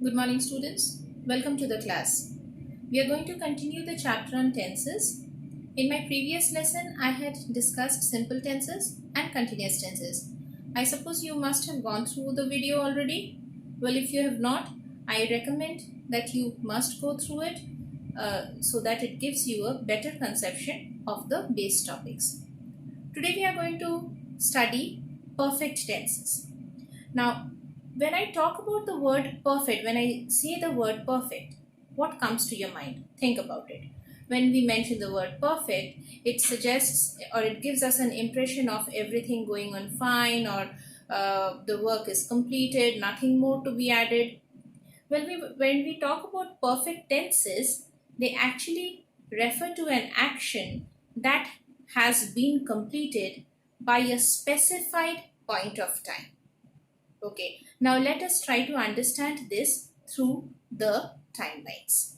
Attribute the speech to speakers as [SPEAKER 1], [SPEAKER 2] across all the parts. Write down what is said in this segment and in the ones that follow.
[SPEAKER 1] Good morning, students. Welcome to the class. We are going to continue the chapter on tenses. In my previous lesson, I had discussed simple tenses and continuous tenses. I suppose you must have gone through the video already. Well, if you have not, I recommend that you must go through it so that it gives you a better conception of the base topics. Today, we are going to study perfect tenses. Now, when I talk about the word perfect, when I say the word perfect, what comes to your mind? Think about it. When we mention the word perfect, it suggests or it gives us an impression of everything going on fine, or the work is completed, nothing more to be added. When we talk about perfect tenses, they actually refer to an action that has been completed by a specified point of time. Okay, now let us try to understand this through the timelines.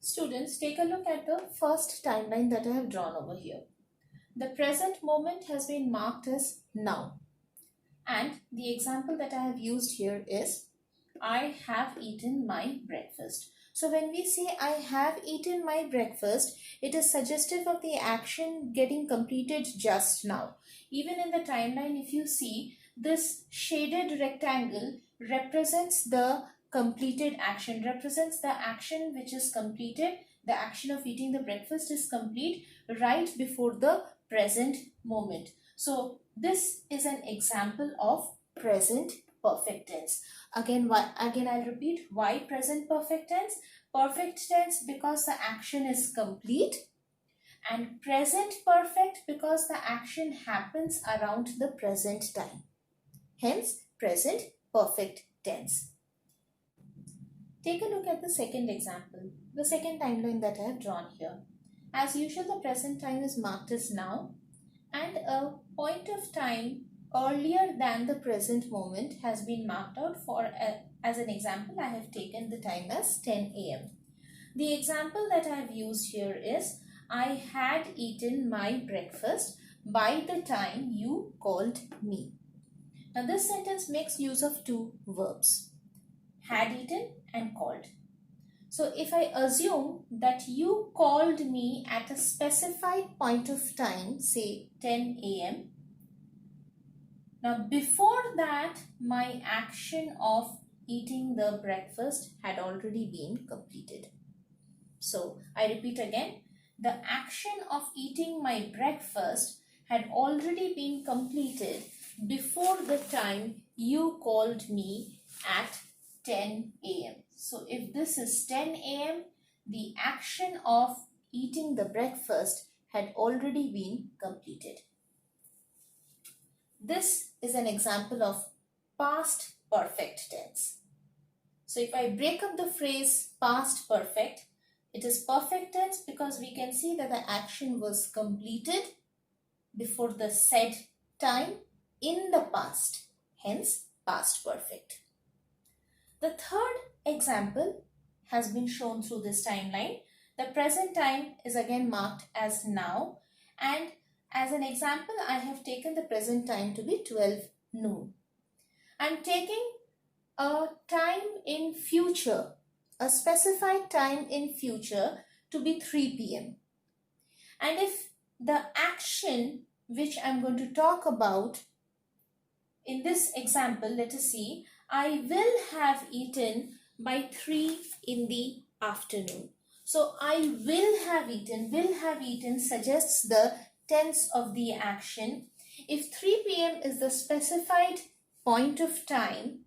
[SPEAKER 1] Students, take a look at the first timeline that I have drawn over here. The present moment has been marked as now. And the example that I have used here is, I have eaten my breakfast. So when we say I have eaten my breakfast, it is suggestive of the action getting completed just now. Even in the timeline, if you see, this shaded rectangle represents the completed action, represents the action which is completed. The action of eating the breakfast is complete right before the present moment. So this is an example of present perfect tense. Again I'll repeat, why present perfect tense? Perfect tense because the action is complete, and present perfect because the action happens around the present time. Hence, present perfect tense. Take a look at the second example, the second timeline that I have drawn here. As usual, the present time is marked as now, and a point of time earlier than the present moment has been marked out for as an example. I have taken the time as 10 a.m. The example that I have used here is, I had eaten my breakfast by the time you called me. Now this sentence makes use of two verbs, had eaten and called. So if I assume that you called me at a specified point of time, say 10 a.m. Now before that, my action of eating the breakfast had already been completed. So I repeat again, the action of eating my breakfast had already been completed before the time you called me at 10 a.m. So if this is 10 a.m., the action of eating the breakfast had already been completed. This is an example of past perfect tense. So if I break up the phrase past perfect, it is perfect tense because we can see that the action was completed before the said time in the past, hence past perfect. The third example has been shown through this timeline. The present time is again marked as now, and as an example, I have taken the present time to be 12 noon. I am taking a time in future, a specified time in future to be 3 p.m. And if the action which I am going to talk about in this example, let us see, I will have eaten by 3 in the afternoon. So I will have eaten suggests the tense of the action. If 3 p.m. is the specified point of time,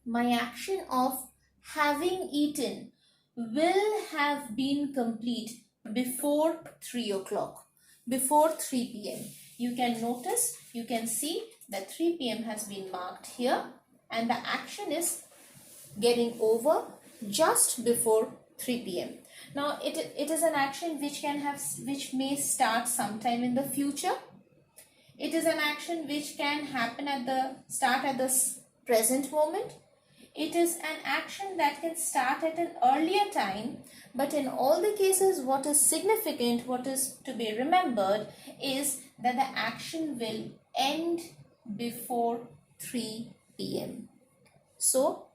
[SPEAKER 1] my action of having eaten will have been complete before 3 o'clock, before 3 p.m. You can notice, you can see that 3 p.m. has been marked here, and the action is getting over just before 3 p.m. Now it is an action which may start sometime in the future. It is an action which can happen at the present moment. It is an action that can start at an earlier time, but in all the cases, what is significant, what is to be remembered is that the action will end before 3 p.m. So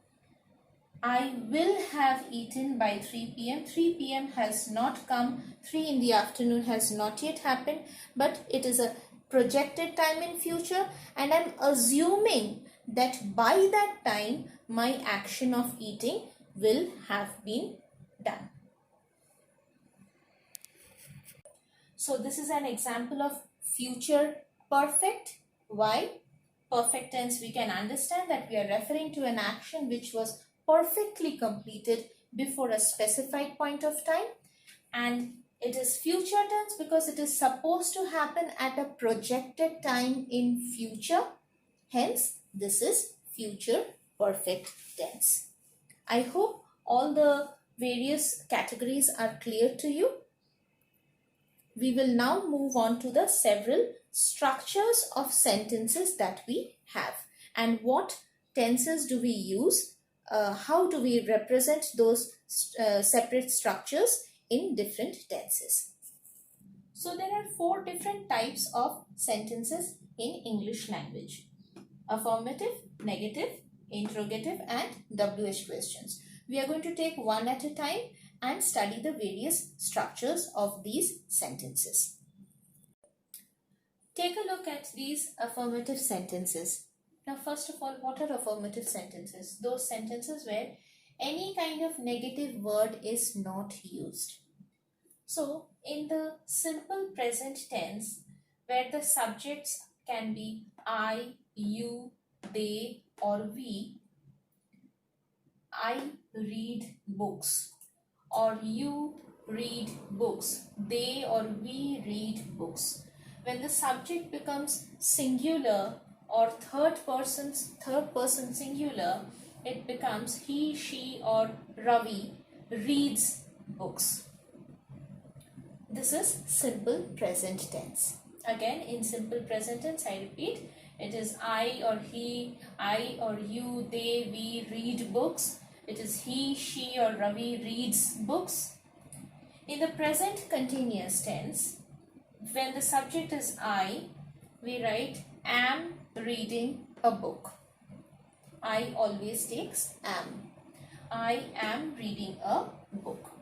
[SPEAKER 1] I will have eaten by 3 p.m. 3 p.m. has not come. 3 in the afternoon has not yet happened, but it is a projected time in future, and I'm assuming that by that time my action of eating will have been done. So this is an example of future perfect. Why? Perfect tense, we can understand that we are referring to an action which was perfectly completed before a specified point of time, and it is future tense because it is supposed to happen at a projected time in future. Hence, this is future perfect tense. I hope all the various categories are clear to you. We will now move on to the several structures of sentences that we have, and what tenses do we use, how do we represent those separate structures in different tenses. So there are 4 different types of sentences in English language: affirmative, negative, interrogative and WH questions. We are going to take one at a time and study the various structures of these sentences. Take a look at these affirmative sentences. Now, first of all, what are affirmative sentences? Those sentences where any kind of negative word is not used. So, in the simple present tense, where the subjects can be I, you, they or we, I read books, or you read books, they or we read books. When the subject becomes singular or third person singular, it becomes he, she or Ravi reads books. This is simple present tense. Again, in simple present tense, I repeat, it is I or he, I or you, they, we read books. It is he, she or Ravi reads books. In the present continuous tense, when the subject is I, we write am reading a book. I always takes am. I am reading a book.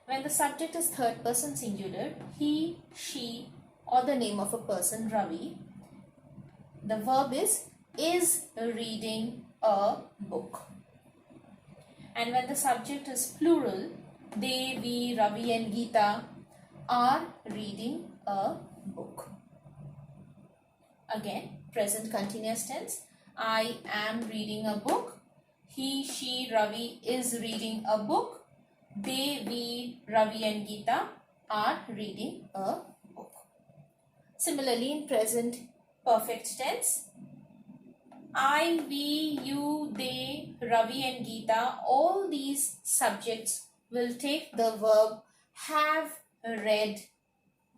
[SPEAKER 1] When the subject is third person singular, he, she or the name of a person, Ravi, the verb is reading a book. And when the subject is plural, they, we, Ravi and Geeta are reading a book. Again, present continuous tense, I am reading a book. He, she, Ravi is reading a book. They, we, Ravi and Geeta are reading a book. Similarly, in present perfect tense, I, we, you, they, Ravi and Geeta, all these subjects will take the verb have read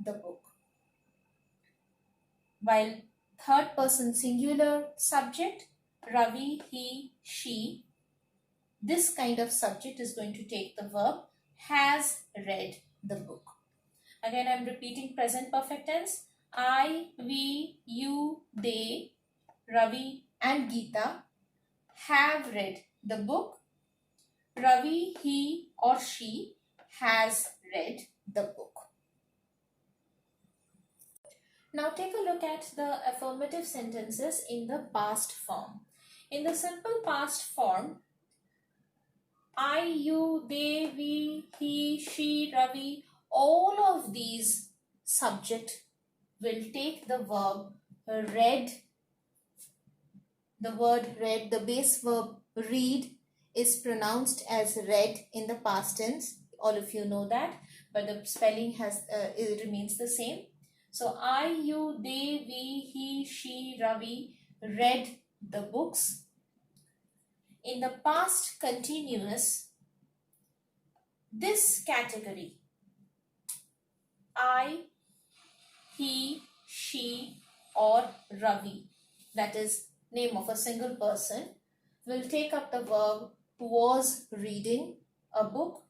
[SPEAKER 1] the book. While third person singular subject, Ravi, he, she, this kind of subject is going to take the verb has read the book. Again, I am repeating present perfect tense. I, we, you, they, Ravi and Geeta have read the book. Ravi, he or she has read the book. Now take a look at the affirmative sentences in the past form. In the simple past form, I, you, they, we, he, she, Ravi, all of these subject will take the verb read. The word read, the base verb read is pronounced as read in the past tense. All of you know that, but the spelling it remains the same. So I, you, they, we, he, she, Ravi read the books. In the past continuous, this category, I, he, she or Ravi, that is name of a single person, will take up the verb was reading a book.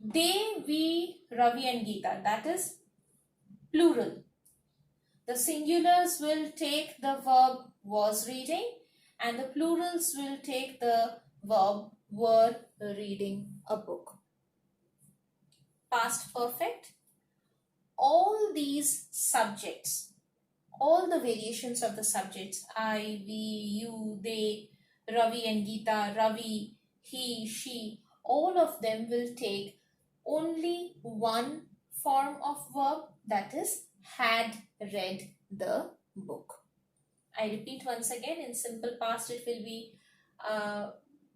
[SPEAKER 1] They, we, Ravi and Geeta, that is plural. The singulars will take the verb was reading, and the plurals will take the verb were reading a book. Past perfect, all these subjects, all the variations of the subjects, I, we, you, they, Ravi and Geeta, Ravi, he, she, all of them will take only one form of verb, that is had read the book. I repeat once again, in simple past it will be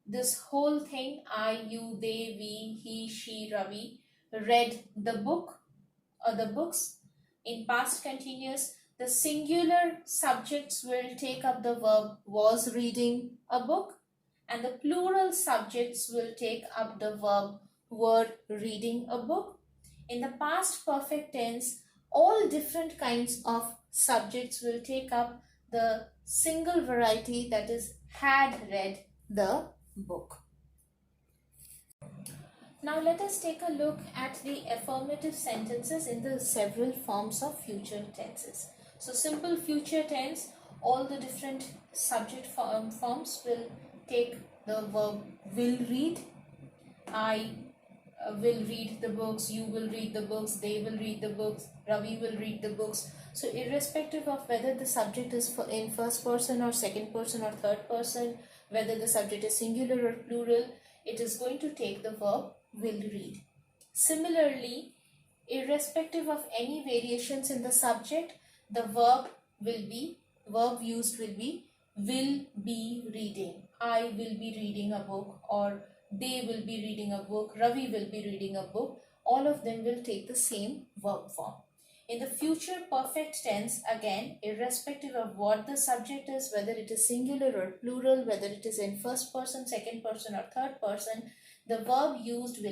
[SPEAKER 1] this whole thing, I, you, they, we, he, she, Ravi read the book or the books. In past continuous, the singular subjects will take up the verb was reading a book, and the plural subjects will take up the verb were reading a book. In the past perfect tense, all different kinds of subjects will take up the single variety, that is had read the book. Now let us take a look at the affirmative sentences in the several forms of future tenses. So simple future tense, all the different subject forms will take the verb will read. I will read the books, you will read the books, they will read the books, Ravi will read the books. So irrespective of whether the subject is in first person or second person or third person, whether the subject is singular or plural, it is going to take the verb will read. Similarly, irrespective of any variations in the subject, the verb used will be reading. I will be reading a book, or they will be reading a book, Ravi will be reading a book. All of them will take the same verb form. In the future perfect tense, again, irrespective of what the subject is, whether it is singular or plural, whether it is in first person, second person or third person, the verb used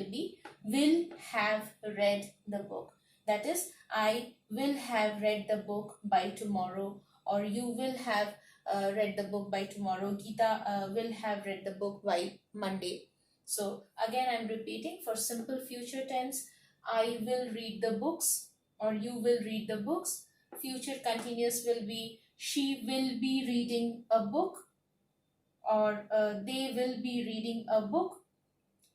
[SPEAKER 1] will have read the book. That is, I will have read the book by tomorrow, or you will have read the book by tomorrow. Geeta will have read the book by Monday. So again, I am repeating, for simple future tense, I will read the books or you will read the books. Future continuous will be she will be reading a book, or they will be reading a book.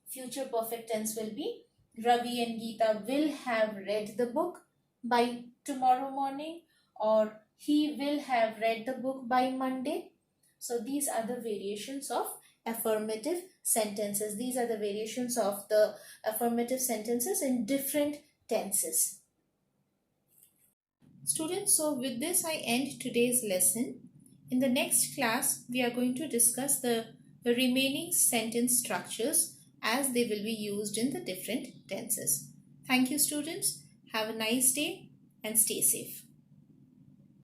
[SPEAKER 1] Future perfect tense will be Ravi and Geeta will have read the book by tomorrow morning, or he will have read the book by Monday. So these are the variations of affirmative sentences. These are the variations of the affirmative sentences in different tenses. Students, so with this I end today's lesson. In the next class, we are going to discuss the remaining sentence structures as they will be used in the different tenses. Thank you, students. Have a nice day and stay safe.